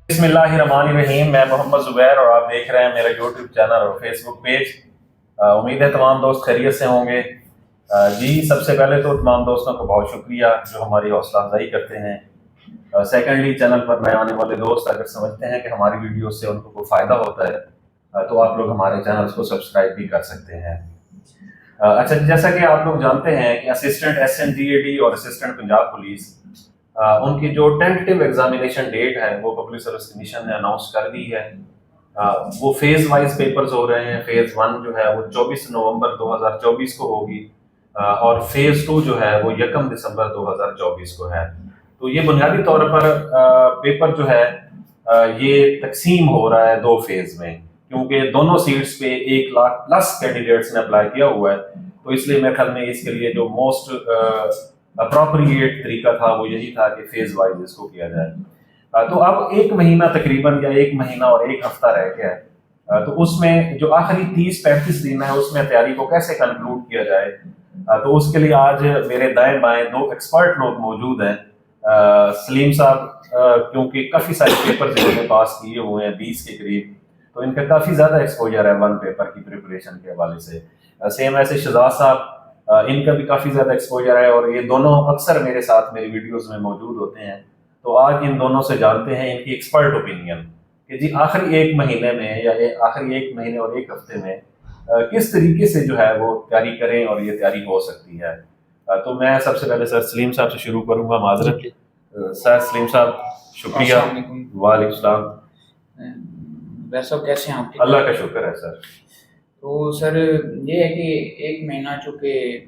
بسم اللہ الرحمن الرحیم. میں محمد زبیر اور آپ دیکھ رہے ہیں میرا یوٹیوب چینل اور فیس بک پیج. امید ہے تمام دوست خیریت سے ہوں گے. جی سب سے پہلے تو تمام دوستوں کو بہت شکریہ جو ہماری حوصلہ افزائی کرتے ہیں. سیکنڈلی چینل پر نئے آنے والے دوست اگر سمجھتے ہیں کہ ہماری ویڈیوز سے ان کو کوئی فائدہ ہوتا ہے تو آپ لوگ ہمارے چینلز کو سبسکرائب بھی کر سکتے ہیں. اچھا, جیسا کہ آپ لوگ جانتے ہیں کہ اسسٹنٹ SNDAD اور اسسٹنٹ پنجاب پولیس ان کی جو ٹینٹیو ایگزامینیشن ڈیٹ ہے وہ پبلک سروس کمیشن نے اناؤنس کر دی ہے. وہ فیز وائز پیپرز ہو رہے ہیں. فیز 1 جو ہے وہ 24 نومبر 2024 کو ہوگی اور فیز 2 جو ہے وہ 1 دسمبر 2024 کو ہے. تو یہ بنیادی طور پر پیپر جو ہے یہ تقسیم ہو رہا ہے 2 فیز میں, کیونکہ دونوں سیٹس پہ 1 لاکھ پلس کینڈیڈیٹس نے اپلائی کیا ہوا ہے. تو اس لیے میرے خیال میں اس کے لیے جو موسٹ اپروپریٹ طریقہ تھا وہ یہی تھا کہ فیز وائز اس کو کیا جائے. تو اب 1 مہینہ تقریباً یا 1 مہینہ اور 1 ہفتہ رہ گیا ہے. تو اس میں جو آخری 30-35 دن ہے اس میں تیاری کو کیسے کنکلوڈ کیا جائے, تو اس کے لیے آج میرے دائیں بائیں 2 ایکسپرٹ لوگ موجود ہیں. سلیم صاحب کیونکہ کافی سارے پیپر جنہوں نے پاس کیے ہوئے ہیں 20 کے قریب, تو ان کا کافی زیادہ ایکسپوجر ہے 1 پیپر کی پریپریشن کے حوالے سے. سیم ایسے شہزاد صاحب, ان کا بھی کافی زیادہ ایکسپوجر ہے اور یہ دونوں اکثر میرے ساتھ میری ویڈیوز میں موجود ہوتے ہیں. تو آج ان دونوں سے جانتے ہیں ان کی ایکسپرٹ اوپینین کہ جی آخری 1 مہینے میں یا آخری 1 مہینے اور 1 ہفتے میں کس طریقے سے جو ہے وہ تیاری کریں اور یہ تیاری ہو سکتی ہے. تو میں سب سے پہلے سر سلیم صاحب سے شروع کروں گا. معذرت سر سلیم صاحب, شکریہ. وعلیکم السلام. ویسا کیسے ہیں آپ؟ اللہ کا شکر ہے سر. تو سر یہ ہے کہ 1 مہینہ چونکہ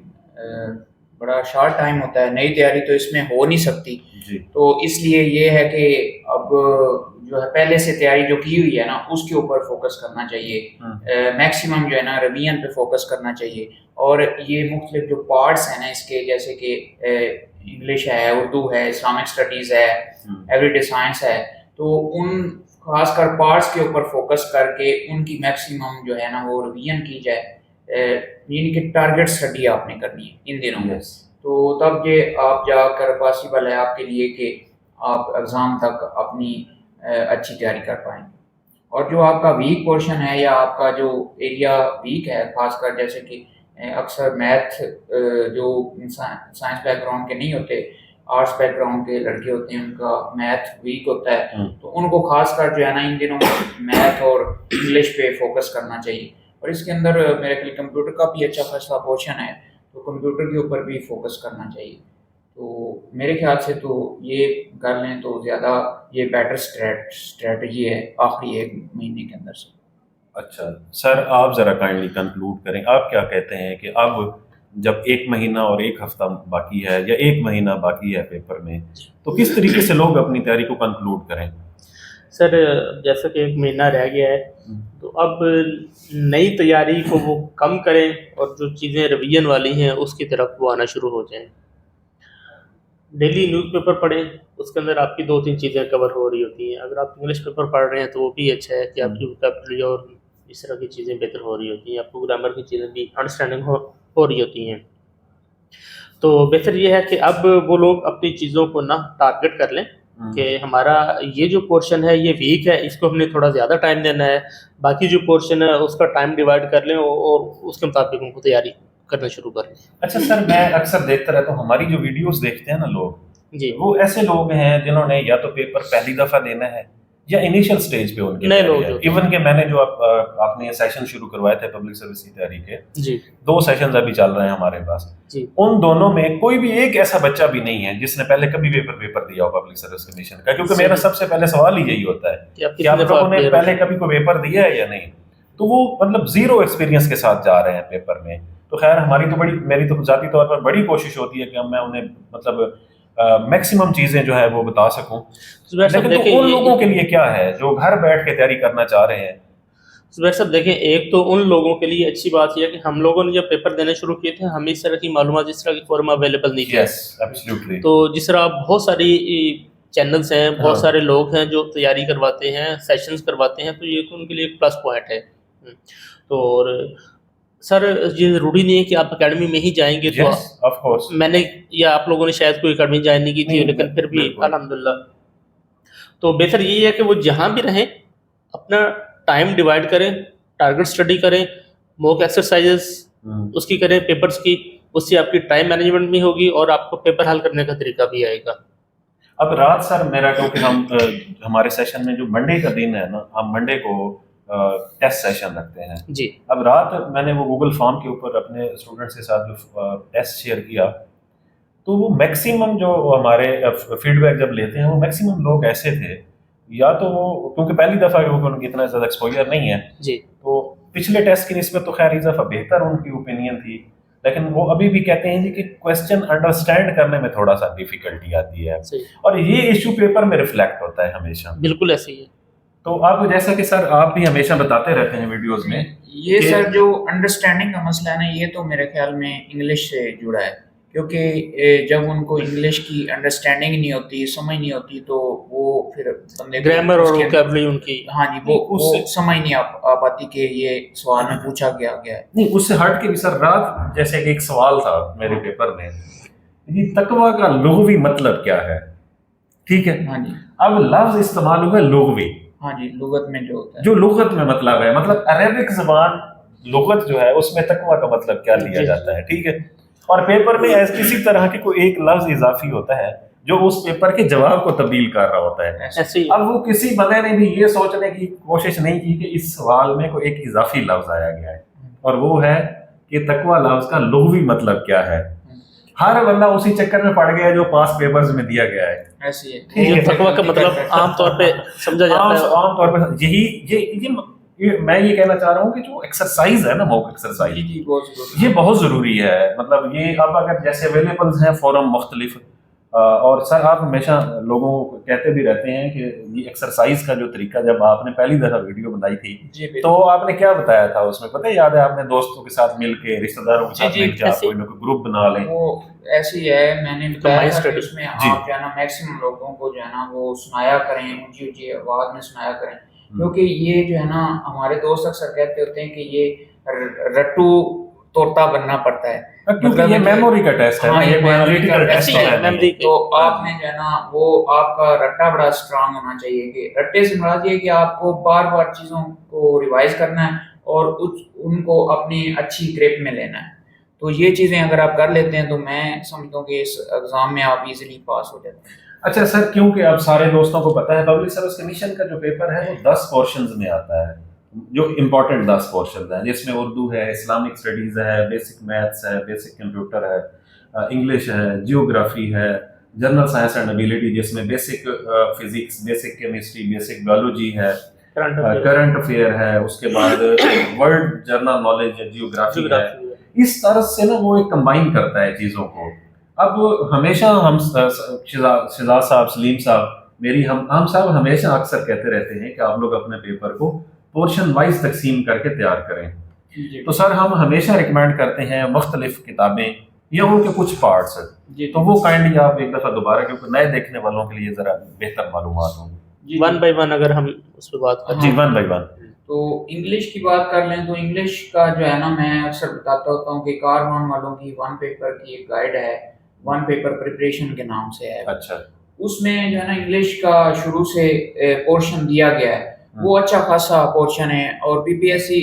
بڑا شارٹ ٹائم ہوتا ہے, نئی تیاری تو اس میں ہو نہیں سکتی جی. تو اس لیے یہ ہے کہ اب جو ہے پہلے سے تیاری جو کی ہوئی ہے نا اس کے اوپر فوکس کرنا چاہیے. میکسیمم جو ہے نا ریویژن پہ فوکس کرنا چاہیے. اور یہ مختلف جو پارٹس ہیں نا اس کے, جیسے کہ انگلش ہے, اردو ہے, اسلامک اسٹڈیز ہے, ایوری ڈے سائنس ہے, تو ان خاص کر پارٹس کے اوپر فوکس کر کے ان کی میکسیمم جو ہے نا وہ ریویژن کی جائے. یعنی کہ ٹارگیٹ اسٹڈی آپ نے کرنی ہے ان دنوں میں. تو تب یہ آپ جا کر پاسبل ہے آپ کے لیے کہ آپ ایگزام تک اپنی اچھی تیاری کر پائیں. اور جو آپ کا ویک پورشن ہے یا آپ کا جو ایریا ویک ہے, خاص کر جیسے کہ اکثر میتھ جو سائنس بیک گراؤنڈ کے نہیں ہوتے, آرٹس بیک گراؤنڈ کے لڑکے ہوتے ہیں, ان کا میتھ ویک ہوتا ہے, تو ان کو خاص کر جو ہے نا ان دنوں میتھ اور انگلش پہ فوکس کرنا چاہیے. اور اس کے اندر میرے خیال کمپیوٹر کا بھی اچھا خاصا پورشن ہے, تو کمپیوٹر کے اوپر بھی فوکس کرنا چاہیے. تو میرے خیال سے تو یہ کر لیں تو زیادہ یہ بیٹر اسٹریٹجی ہے آخری 1 مہینے کے اندر سے. اچھا سر, آپ ذرا کائنڈلی کنکلوڈ کریں. آپ کیا کہتے ہیں کہ اب جب 1 مہینہ اور 1 ہفتہ باقی ہے یا 1 مہینہ باقی ہے پیپر میں, تو کس طریقے سے لوگ اپنی تیاری کو کنکلوڈ کریں؟ سر جیسا کہ 1 مہینہ رہ گیا ہے تو اب نئی تیاری کو وہ کم کریں اور جو چیزیں ریویژن والی ہیں اس کی طرف وہ آنا شروع ہو جائیں. ڈیلی نیوز پیپر پڑھیں, اس کے اندر آپ کی 2-3 چیزیں کور ہو رہی ہوتی ہیں. اگر آپ انگلش پیپر پڑھ رہے ہیں تو وہ بھی اچھا ہے کہ آپ کی ووکیبلری اور اس طرح کی چیزیں بہتر ہو رہی ہوتی ہیں, آپ کو گرامر کی چیزیں بھی انڈرسٹینڈنگ ہو رہی ہوتی ہیں. تو بہتر یہ ہے کہ اب وہ لوگ اپنی چیزوں کو نہ ٹارگٹ کر لیں کہ ہمارا یہ جو پورشن ہے یہ ویک ہے, اس کو ہم نے تھوڑا زیادہ ٹائم دینا ہے, باقی جو پورشن ہے اس کا ٹائم ڈیوائڈ کر لیں اور اس کے مطابق ان کو تیاری کرنا شروع کریں. اچھا سر, میں اکثر دیکھتا رہتا ہوں ہماری جو ویڈیوز دیکھتے ہیں نا لوگ, جی وہ وہ ایسے لوگ ہیں جنہوں نے یا تو پیپر پہلی دفعہ دینا ہے یا انیشیل سٹیج پہ ان کے نئے لوگ. ایون کہ میں نے جو آپ نے سیشن شروع کروائے تھے پبلک سروس کی تیاری کے, جی 2 سیشنز ابھی چل رہے ہیں ہمارے پاس, جی ان دونوں میں کوئی بھی ایک ایسا بچہ بھی نہیں ہے جس نے پہلے کبھی پیپر دیا ہو پبلک سروس کمیشن کا, کیونکہ میرا سب سے پہلے سوال ہی یہی ہوتا ہے کہ آپ لوگوں نے پہلے کبھی کوئی پیپر دیا ہے یا نہیں. تو وہ مطلب 0 ایکسپیرینس کے ساتھ جا رہے ہیں پیپر میں. تو خیر میری تو ذاتی طور پر بڑی کوشش ہوتی ہے کہ میں انہیں مطلب میکسیمم چیزیں جو ہے وہ بتا سکوں. لیکن تو ان لوگوں کے لیے کیا ہے جو گھر بیٹھ کے تیاری کرنا چاہ رہے ہیں؟ زبیر صاحب دیکھیں, ایک تو ان لوگوں کے لیے اچھی بات یہ ہے کہ ہم لوگوں نے جب پیپر دینے شروع کیے تھے ہمیں اس طرح کی معلومات اس طرح کی فورم اویلیبل نہیں تھی. تو جس طرح بہت ساری چینلز ہیں, بہت سارے لوگ ہیں جو تیاری کرواتے ہیں, سیشنز کرواتے ہیں, تو یہ ان کے لیے ایک پلس پوائنٹ ہے. تو سر یہ ضروری نہیں ہے کہ آپ اکیڈمی میں ہی جائیں گے. تو میں نے یا آپ لوگوں نے شاید کوئی اکیڈمی جوائن نہیں کی تھی, لیکن پھر بھی الحمدللہ تو بہتر یہی ہے کہ وہ جہاں بھی رہیں اپنا ٹائم ڈیوائڈ کریں, ٹارگٹ اسٹڈی کریں, موک ایکسرسائزز اس کی کریں, پیپرز کی, اس سے آپ کی ٹائم مینجمنٹ بھی ہوگی اور آپ کو پیپر حل کرنے کا طریقہ بھی آئے گا. اب رات سر میرا کیونکہ ہمارے سیشن میں جو منڈے کا دن ہے نا, ہم منڈے کو ٹیسٹ سیشن رکھتے ہیں جی. اب رات میں نے وہ گوگل فارم کے اوپر اپنے اسٹوڈنٹس کے ساتھ جو ٹیسٹ شیئر کیا, تو وہ میکسیمم جو ہمارے فیڈ بیک جب لیتے ہیں وہ میکسیمم لوگ ایسے تھے, یا تو وہ کیونکہ پہلی دفعہ ان کی اتنا زیادہ ایکسپوجر نہیں ہے جی, تو پچھلے ٹیسٹ کی نسبت تو خیر اس دفعہ بہتر ان کی اوپینین تھی, لیکن وہ ابھی بھی کہتے ہیں جی کہ کویسچن انڈرسٹینڈ کرنے میں تھوڑا سا ڈیفیکلٹی آتی ہے, اور یہ ایشو پیپر میں ریفلیکٹ ہوتا ہے ہمیشہ. بالکل ایسے ہی ہے. تو آپ جیسا کہ سر آپ بھی ہمیشہ بتاتے رہتے ہیں ویڈیوز میں, یہ سر جو انڈرسٹینڈنگ کا مسئلہ ہے نا, یہ تو میرے خیال میں انگلش سے جڑا ہے, کیونکہ جب ان کو انگلش کی انڈرسٹینڈنگ نہیں ہوتی, سمجھ نہیں ہوتی, تو وہ پھر بندے گرامر اور ووکیبلری ان کی, ہاں جی, وہ سمجھ نہیں آ پاتی کہ یہ سوال میں پوچھا گیا ہے. نہیں, اس سے ہٹ کے بھی سر رات جیسے کہ ایک سوال تھا میرے پیپر میں, جی تقویٰ کا لغوی مطلب کیا ہے, ٹھیک ہے, ہاں جی, اب لفظ استعمال ہوا لغوی, ہاں جی, لغت میں جو ہوتا ہے, جو لغت میں مطلب ہے, مطلب عربک زبان لغت جو ہے اس میں تقویٰ کا مطلب کیا لیا جاتا ہے, ٹھیک ہے, اور پیپر میں کسی طرح کے کوئی ایک لفظ اضافی ہوتا ہے جو اس پیپر کے جواب کو تبدیل کر رہا ہوتا ہے. اب وہ کسی بندے نے بھی یہ سوچنے کی کوشش نہیں کی کہ اس سوال میں کوئی ایک اضافی لفظ آیا گیا ہے, اور وہ ہے کہ تقویٰ لفظ کا لغوی مطلب کیا ہے. ہر بندہ اسی چکر میں پڑ گیا جو پاس پیپرز میں دیا گیا ہے. ایسی ہے تقویٰ کا مطلب عام طور پہ سمجھا جاتا ہے, عام طور پہ یہی میں یہ کہنا چاہ رہا ہوں کہ جو ایکسرسائز ہے نا, موک ایکسرسائز, یہ بہت ضروری ہے. مطلب یہ اب اگر جیسے اویلیبلز ہیں فورم مختلف, اور سر آپ ہمیشہ لوگوں کو کہتے بھی رہتے ہیں کہ یہ ایکسرسائز کا جو طریقہ, جب آپ نے پہلی دفعہ ویڈیو بنائی تھی تو آپ نے کیا بتایا تھا اس میں, پتہ ہے, یاد ہے, آپ نے دوستوں کے ساتھ مل کے, رشتہ داروں کے ساتھ مل کے آپ کوئی نہ کوئی گروپ بنا لیں. وہ ایسی ہے, میں نے بتایا تھا کہ اس میں آپ جو ہے نا میکسیمم لوگوں کو جو ہے نا وہ سنایا کریں, اونچی اونچی آواز میں سنایا کریں, کیونکہ یہ جو ہے نا ہمارے دوست اکثر کہتے ہوتے ہیں کہ یہ رٹو طوطا بننا پڑتا ہے, کیونکہ یہ میموری کا ٹیسٹ ہے, یہ انالیٹیکل ٹیسٹ ہے. تو آپ نے جو ہے نا وہ آپ کا رٹا بڑا اسٹرانگ ہونا چاہیے, کہ رٹے سے مراد یہ کہ آپ کو بار بار چیزوں کو ریوائز کرنا ہے اور ان کو اپنی اچھی گریپ میں لینا ہے. تو یہ چیزیں اگر آپ کر لیتے ہیں تو میں سمجھتا ہوں کہ اس ایگزام میں آپ ایزیلی پاس ہو جاتے ہیں. اچھا سر, کیونکہ اب سارے دوستوں کو پتہ ہے پبلک سروس کمیشن کا جو پیپر ہے وہ 10 پورشنز میں آتا ہے, جو امپورٹنٹ 10 پورشنز ہیں, جس میں اردو ہے, اسلامک اسٹڈیز ہے, بیسک میتھس ہے, بیسک کمپیوٹر ہے, انگلش ہے, جیوگرافی ہے, جنرل سائنس اینڈ ایبیلٹی جس میں basic physics, basic chemistry, basic biology ہے, کرنٹ افیئر ہے, اس کے بعد ورلڈ جنرل نالج ہے, جیوگرافی ہے. اس طرح سے نا وہ ایک کمبائن کرتا ہے چیزوں کو. اب ہمیشہ ہم شہزاد صاحب, سلیم صاحب, ہم صاحب ہمیشہ اکثر کہتے رہتے ہیں کہ آپ لوگ اپنے پیپر کو پورشن وائز تقسیم کر کے تیار کریں. تو سر ہم ہمیشہ ریکمینڈ کرتے ہیں مختلف کتابیں یا ان کے کچھ پارٹس, تو وہ کائنڈلی آپ ایک دفعہ دوبارہ, کیونکہ نئے دیکھنے والوں کے لیے ذرا بہتر معلومات ہوں. 1 by 1 اگر ہم اس پہ بات کریں. جی 1 by 1. تو انگلش کی بات کر لیں تو انگلش کا جو ہے نا میں اکثر بتاتا ہوتا ہوں کہ کاربن والوں کی 1 پیپر کی ایک گائیڈ ہے, 1 پیپر پریپریشن کے نام سے ہے. اچھا, اس میں جو ہے نا انگلش کا شروع سے پورشن دیا گیا ہے, وہ اچھا خاصا پورشن ہے, اور بی پی ایس سی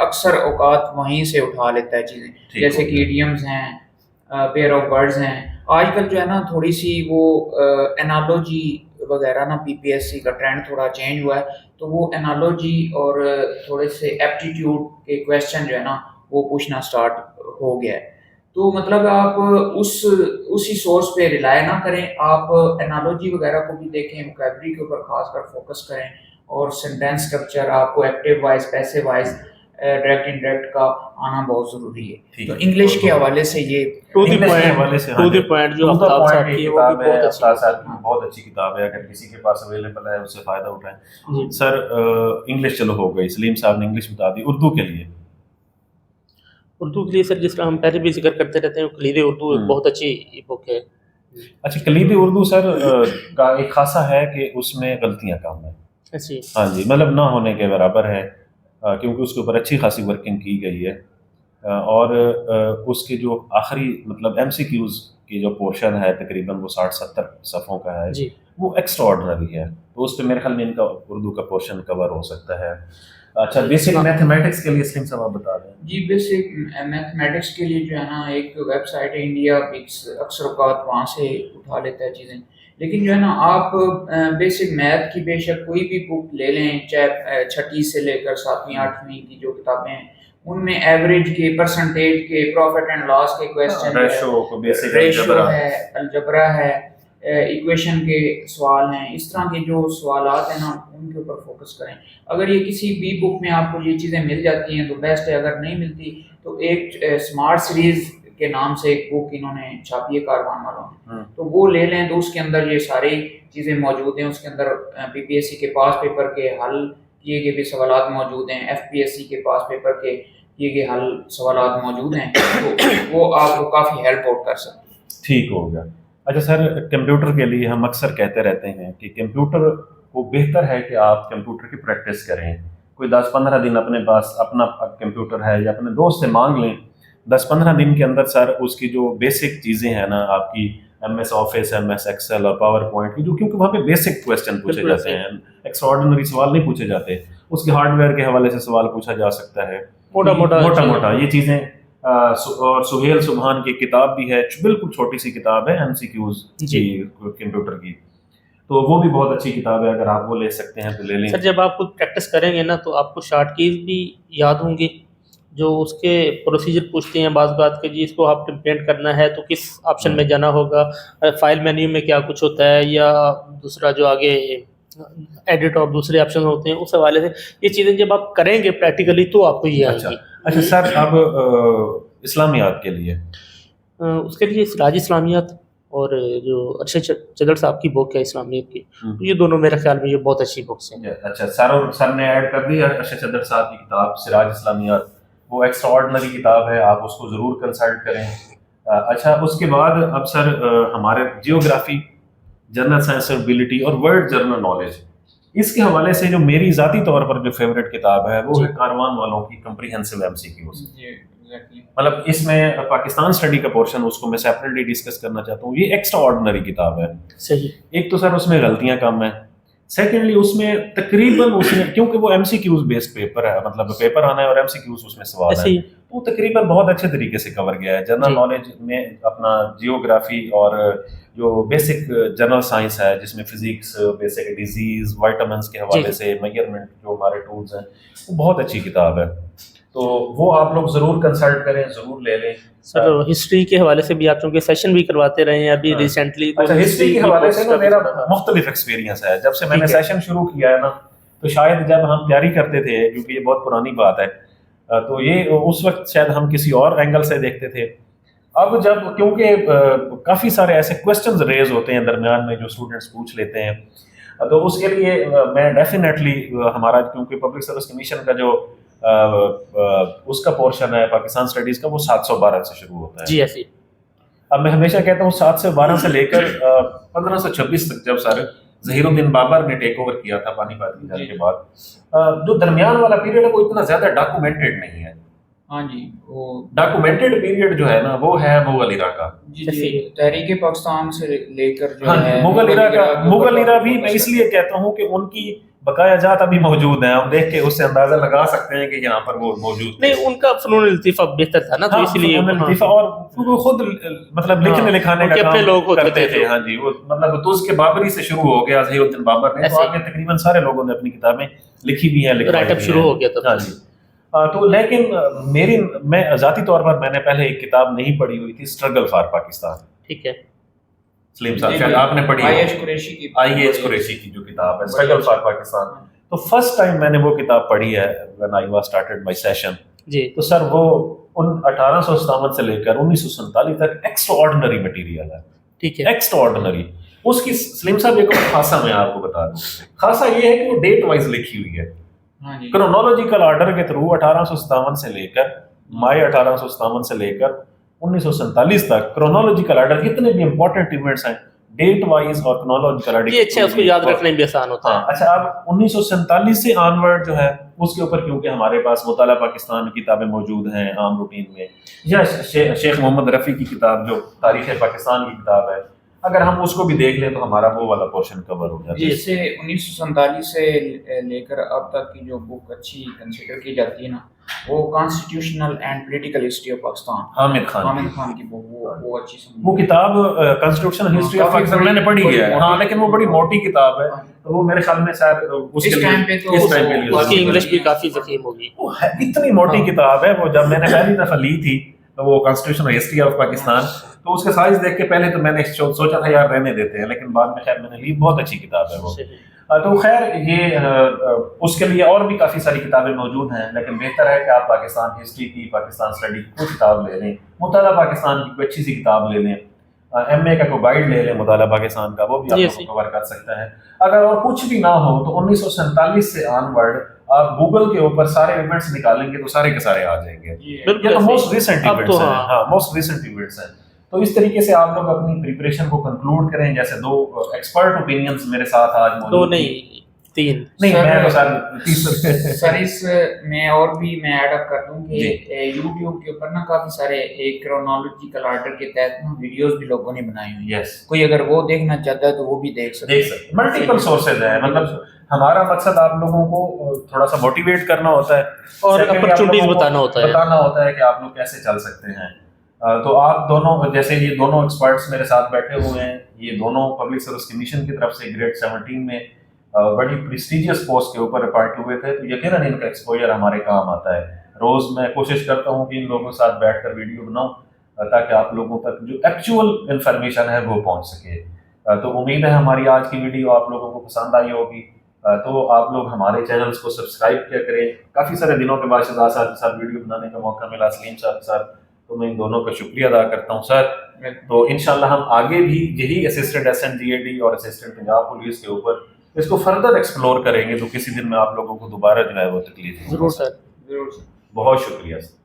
اکثر اوقات وہیں سے اٹھا لیتا ہے چیزیں, جیسے کہ ایڈیمز ہیں, پیئر آف ورڈز ہیں. آج کل جو ہے نا تھوڑی سی وہ انالوجی وغیرہ نا, پی پی ایس سی کا ٹرینڈ تھوڑا چینج ہوا ہے, تو وہ انالوجی اور تھوڑے سے ایپٹیٹیوڈ کے کویسچن جو ہے نا وہ پوچھنا اسٹارٹ ہو گیا ہے. تو مطلب آپ اسی سورس پہ ریلائی نہ کریں, آپ انالوجی وغیرہ کو بھی دیکھیں, ووکیبلری کے اوپر خاص کر فوکس کریں, اور سینٹینس اسٹرکچر آپ کو active wise, passive wise, direct indirect کا آنا بہت ضروری ہے. تو انگلش کے حوالے سے یہ ٹو دی پوائنٹ جو آفتاب صاحب کی وہ بھی بہت اچھی کتاب ہے, اگر کسی کے پاس اویلیبل ہے اس سے فائدہ اٹھائیں. سر انگلش چلو ہو گئی, سلیم صاحب نے انگلش بتا دی. اردو کے لیے سر جس طرح ہم پہلے بھی ذکر کرتے رہتے ہیں, کلید اردو ایک بہت اچھی بک ہے. اچھا, کلید اردو سر کا ایک خاصہ ہے کہ اس میں غلطیاں کم ہیں. ہاں جی, مطلب نہ ہونے کے برابر ہے, کیونکہ اس کے اوپر اچھی خاصی ورکنگ کی گئی ہے, اور اس کے جو آخری مطلب ایم سی کیوز کی جو پورشن ہے تقریباً وہ 60-70 صفحوں کا ہے, وہ ایکسٹرا آرڈنری ہے. تو اس پہ میرے خیال میں ان کا اردو کا پورشن کور ہو سکتا ہے. اچھا بیسک میتھمیٹکس کے لیے سلیم صاحب آپ بتا دیں. جی بیسک میتھمیٹکس کے لیے جو ہے نا ایک ویب سائٹ ہے انڈیا بکس، اکثر اوقات وہاں سے اٹھا لیتا ہے چیزیں. لیکن جو ہے نا آپ بیسک میتھ کی بے شک کوئی بھی بک لے لیں، چاہے چھٹی سے لے کر 7ویں 8ویں کی جو کتابیں ہیں ان میں ایوریج کے، پرسنٹیج کے، پروفٹ اینڈ لاس کے کویسچن ریشو ہے، الجبرا ہے، ایکویشن کے سوال ہیں، اس طرح کے جو سوالات ہیں نا ان کے اوپر فوکس کریں. اگر یہ کسی بھی بک میں آپ کو یہ چیزیں مل جاتی ہیں تو بیسٹ ہے، اگر نہیں ملتی تو ایک اسمارٹ سیریز کے نام سے ایک بک انہوں نے چھاپی ہے کاروان والوں نے، تو وہ لے لیں. تو اس کے اندر یہ ساری چیزیں موجود ہیں. اس کے اندر پی پی ایس سی کے پاس پیپر کے حل کیے گئے بھی سوالات موجود ہیں، ایف پی ایس سی کے پاس پیپر کے کیے گئے حل سوالات موجود ہیں، تو وہ آپ کو کافی ہیلپ آؤٹ کر سکتے ہیں. ٹھیک ہو گیا. اچھا سر، کمپیوٹر کے لیے ہم اکثر کہتے رہتے ہیں کہ کمپیوٹر کو بہتر ہے کہ آپ کمپیوٹر کی پریکٹس کریں. کوئی 10-15 دن اپنے پاس اپنا کمپیوٹر ہے یا اپنے دوست سے مانگ لیں. 10-15 دن کے اندر سر اس کی جو بیسک چیزیں ہیں نا، آپ کی M S office, M S excel اور پاور پوائنٹ کی، جو کیونکہ وہاں پہ بیسک کویسچن پوچھے جاتے ہیں، ایکسٹرا آرڈنری سوال نہیں پوچھے جاتے. اس کے ہارڈ ویئر کے حوالے سے سوال پوچھا جا سکتا ہے، موٹا یہ چیزیں. اور سہیل سبحان کی کتاب بھی ہے، بالکل چھوٹی سی کتاب ہے، ایم سی کیوز کی کمپیوٹر کی، تو وہ بھی بہت اچھی کتاب ہے. اگر آپ وہ لے سکتے ہیں تو لے لیں. سر جب آپ خود پریکٹس کریں گے نا تو آپ کو شارٹ کیز بھی یاد ہوں گی، جو اس کے پروسیجر پوچھتے ہیں بعض بات کہ جی اس کو آپ امپلیمنٹ کرنا ہے تو کس آپشن میں جانا ہوگا، فائل مینیو میں کیا کچھ ہوتا ہے، یا دوسرا جو آگے ایڈٹ اور دوسرے آپشن ہوتے ہیں، اس حوالے سے یہ چیزیں جب آپ کریں گے پریکٹیکلی تو آپ کو یہ آئے گی. اچھا سر، اب اسلامیات کے لیے اس کے لیے سراج اسلامیات اور جو ارشد چدر صاحب کی بک ہے اسلامیات کی، یہ دونوں میرے خیال میں یہ بہت اچھی بکس ہیں. اچھا سر نے ایڈ کر دی ارشد چدر صاحب کی کتاب سراج اسلامیات، وہ ایکسٹرا آرڈنری کتاب ہے، آپ اس کو ضرور کنسلٹ کریں. اچھا اس کے بعد اب سر ہمارے جیوگرافی، جنرل سائنس ایبلٹی اور ورلڈ جنرل نالج، اس کے حوالے سے جو میری ذاتی طور پر جو فیوریٹ کتاب ہے وہ ہے کاروان والوں کی کمپریہنسو ایم سی کیوز. مطلب اس میں پاکستان اسٹڈی کا پورشن اس کو میں سیپریٹلی ڈسکس کرنا چاہتا ہوں. یہ ایکسٹرا آرڈنری کتاب ہے. صحیح. ایک تو سر اس میں غلطیاں کم ہیں، سیکنڈلی اس میں تقریباً اس میں کیونکہ وہ M C Qs based paper ہے، مطلب پیپر آنا ہے اور ایم سی کیوز اس میں سوال ہے، تو تقریباً بہت اچھے طریقے سے کور گیا ہے. جنرل نالج میں اپنا جیوگرافی اور جو بیسک جنرل سائنس ہے جس میں فزکس، بیسک ڈیزیز، وائٹامنس کے حوالے سے میجرمنٹ جو ہمارے ٹولز ہیں، وہ بہت اچھی کتاب ہے. تو وہ آپ لوگ ضرور کنسلٹ کریں، ضرور لے لیں. سر ہسٹری کے حوالے سے بھی آپ چونکہ سیشن بھی کرواتے رہے ہیں ابھی ریسنٹلی. اچھا ہسٹری کے حوالے سے میرا مختلف ایکسپیرینس ہے. جب سے میں نے سیشن شروع کیا ہے نا، تو شاید جب ہم تیاری کرتے تھے، کیونکہ یہ بہت پرانی بات ہے، تو یہ اس وقت شاید ہم کسی اور اینگل سے دیکھتے تھے. اب جب کیونکہ کافی سارے ایسے کویسچنز ریز ہوتے ہیں درمیان میں جو اسٹوڈنٹس پوچھ لیتے ہیں، تو اس کے لیے میں ڈیفینیٹلی ہمارا کیونکہ پبلک سروس کمیشن کا جو اس کا پورشن ہے پاکستان اسٹڈیز کا، وہ 712 سے شروع ہوتا ہے. جی ایسی. اب میں ہمیشہ کہتا ہوں 712 سے لے کر 1526 تک، جب سر ظہیر الدین بابر نے ٹیک اوور کیا تھا پانی پت کی جنگ کے بعد، جو درمیان والا پیریڈ ہے وہ اتنا زیادہ ڈاکومنٹڈ نہیں ہے. ہاں جی، وہ ڈاکومنٹڈ پیریڈ جو ہے نا وہ ہے مغل ایرا کا. جی تحریک پاکستان سے لے کر جو ہے مغل ایرا بھی میں اس لیے کہتا ہوں کہ ان کی بقایا جات ابھی موجود ہیں. ہم دیکھ کے اس سے اندازہ لگا سکتے ہیں کہ یہاں پر وہ موجود نہیں. ان کا فنون لطیفہ بہتر تھا نا، تو اس لیے اور خود مطلب لکھنے لکھانے کا اپنے لوگ کرتے تھے. ہاں جی، وہ مطلب تو اس کے بابری سے شروع ہو گیا، ظہیر الدین بابر نے، تو آگے تقریباً سارے لوگوں نے اپنی کتابیں لکھی بھی ہیں، رائٹ اپ شروع ہو گیا تھا. ہاں جی. تو لیکن میں ذاتی طور پر میں نے پہلے ایک کتاب نہیں پڑھی ہوئی تھی، اسٹرگل فار پاکستان. ٹھیک ہے. سلیم صاحب شاید آپ نے پڑھی، آئی ایچ قریشی کی جو کتاب ہے اسٹرگل فار پاکستان. تو فرسٹ ٹائم میں نے وہ کتاب پڑھی ہے when I was started my session. جی. تو سر وہ 1857 سے لے کر 1947 تک ایکسٹرا آرڈنری مٹیریل ہے. ٹھیک ہے. Extra ordinary. اس کی سلیم صاحب ایک خاصا میں آپ کو بتا دوں، خاصا یہ ہے کہ وہ ڈیٹ وائز لکھی ہوئی ہے، کرونالوجیکل آرڈر کے تھرو 1857 سے لے کر مئی 1857 سے لے کر 1947 تک کرونالوجیکل آرڈر جتنے بھی امپورٹنٹ ایونٹس ہیں ڈیٹ وائز اور کرونالوجیکل آرڈر یہ اچھا، اس کو یاد رکھنا بھی آسان ہوتا ہے. اچھا اب 1947 سے آنورڈ جو ہے اس کے اوپر کیونکہ ہمارے پاس مطالعہ پاکستان کی کتابیں موجود ہیں عام روٹین میں، یا شیخ محمد رفیع کی کتاب جو تاریخ پاکستان کی کتاب ہے، اگر ہم اس کو بھی دیکھ لیں تو ہمارا وہ والا پورشن کور ہو جاتا ہے. جیسے 1947 سے لے کر اب تک کی جو بک اچھی کنسیڈر کی جاتی ہے نا وہ constitutional and political history of Pakistan Hamid Khan کی بک وہ اچھی وہ کتاب کانسٹیٹیوشنل ہسٹری آف پاکستان میں نے پڑھی ہے ہاں, لیکن وہ بڑی موٹی کتاب ہے تو وہ میرے خیال میں شاید اس ٹائم پہ تو اس کی انگلش بھی کافی ضخیم ہوگی. اتنی موٹی کتاب ہے وہ, جب میں نے پہلی دفعہ لی تھی تو وہ کانسٹیٹیوشنل ہسٹری آف پاکستان, تو اس کا سائز دیکھ کے پہلے تو میں نے سوچا تھا یار رہنے دیتے ہیں, لیکن بعد میں خیر میں نے لی, بہت اچھی کتاب ہے وہ. تو خیر یہ اس کے لیے اور بھی کافی ساری کتابیں موجود ہیں, لیکن بہتر ہے کہ آپ پاکستان ہسٹری کی, پاکستان اسٹڈی کی کوئی کتاب لے لیں, مطالعہ پاکستان کی کوئی اچھی سی کتاب لے لیں, ایم اے کا کوئی گائیڈ لے لیں مطالعہ پاکستان کا, وہ بھی آپ کو کور کر سکتا ہے. اگر اور کچھ بھی نہ ہو تو 1947 سے آن ورڈ آپ گوگل کے اوپر سارے ایونٹس نکالیں گے تو سارے کے سارے آ جائیں گے. یہ تو موسٹ ریسنٹ ایونٹس ہیں, ہاں موسٹ ریسنٹ ایونٹس ہیں. تو اس طریقے سے آپ لوگ اپنی پریپریشن کو کنکلوڈ کریں. جیسے 2 ایکسپرٹ اوپینینز میرے ساتھ آج موجود, 2 نہیں 3 نہیں میں تو سر اس میں اور بھی میں ایڈ اپ کر دوں کہ یوٹیوب کے اوپر نا کافی سارے ایک کرونالوجیکل آرڈر کے تحت نا ویڈیوز بھی لوگوں نے بنائی ہوئی ہیں. کوئی اگر وہ دیکھنا چاہتا ہے تو وہ بھی دیکھ سکتے ہیں. ملٹیپل سورسز ہیں, مطلب ہمارا مقصد آپ لوگوں کو تھوڑا سا موٹیویٹ کرنا ہوتا ہے اور اپرچونٹیز بتانا ہوتا ہے کہ آپ لوگ کیسے چل سکتے ہیں. تو آپ دونوں, جیسے یہ دونوں ایکسپرٹس میرے ساتھ بیٹھے ہوئے ہیں, یہ دونوں پبلک سروس کمیشن کی طرف سے گریڈ 17 میں بڑی پریسٹیجیس پوسٹ کے اوپر اپائنٹ ہوئے تھے, تو یقیناً ان کا ایکسپوجر ہمارے کام آتا ہے. روز میں کوشش کرتا ہوں کہ ان لوگوں کے ساتھ بیٹھ کر ویڈیو بناؤں تاکہ آپ لوگوں تک جو ایکچوئل انفارمیشن ہے وہ پہنچ سکے. تو امید ہے ہماری آج کی ویڈیو آپ لوگوں کو پسند آئی ہوگی. تو آپ لوگ ہمارے چینلز کو سبسکرائب کیا کریں. کافی سارے دنوں کے بعد شہزاد صاحب کے ساتھ ویڈیو بنانے کا موقع ملا, سلیم صاحب کے ساتھ, تو میں ان دونوں کا شکریہ ادا کرتا ہوں سر. تو انشاءاللہ ہم آگے بھی یہی اسسٹنٹ SNDAD اور اسسٹنٹ پنجاب پولیس کے اوپر اس کو فردر ایکسپلور کریں گے, تو کسی دن میں آپ لوگوں کو دوبارہ جو ہے وہ تکلیف. ضرور سر, بہت شکریہ سر.